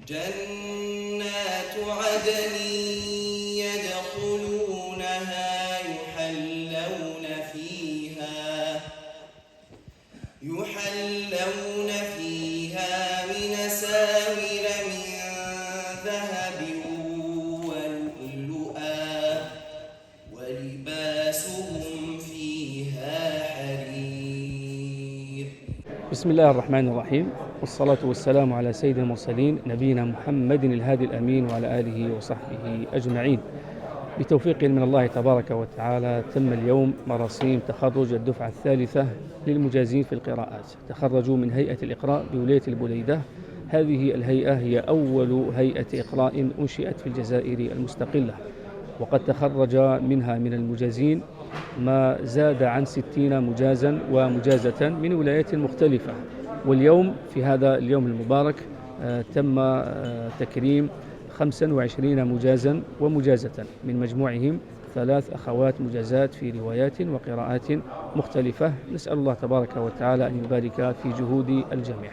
جنات عدن يدخلونها يحلون فيها من أساور من ذهب ولؤلؤا ولباسهم فيها حرير. بسم الله الرحمن الرحيم، والصلاة والسلام على سيد المرسلين نبينا محمد الهادي الأمين وعلى آله وصحبه أجمعين. بتوفيق من الله تبارك وتعالى تم اليوم مراسيم تخرج الدفعة الثالثة للمجازين في القراءات. تخرجوا من هيئة الإقراء بولاية البليدة. هذه الهيئة هي أول هيئة إقراء أنشئت في الجزائر المستقلة، وقد تخرج منها من المجازين ما زاد عن 60 مجازا ومجازة من ولايات مختلفة. واليوم في هذا اليوم المبارك تم تكريم 25 مجازا ومجازة من مجموعهم 3 أخوات مجازات في روايات وقراءات مختلفة. نسأل الله تبارك وتعالى أن يبارك في جهود الجميع.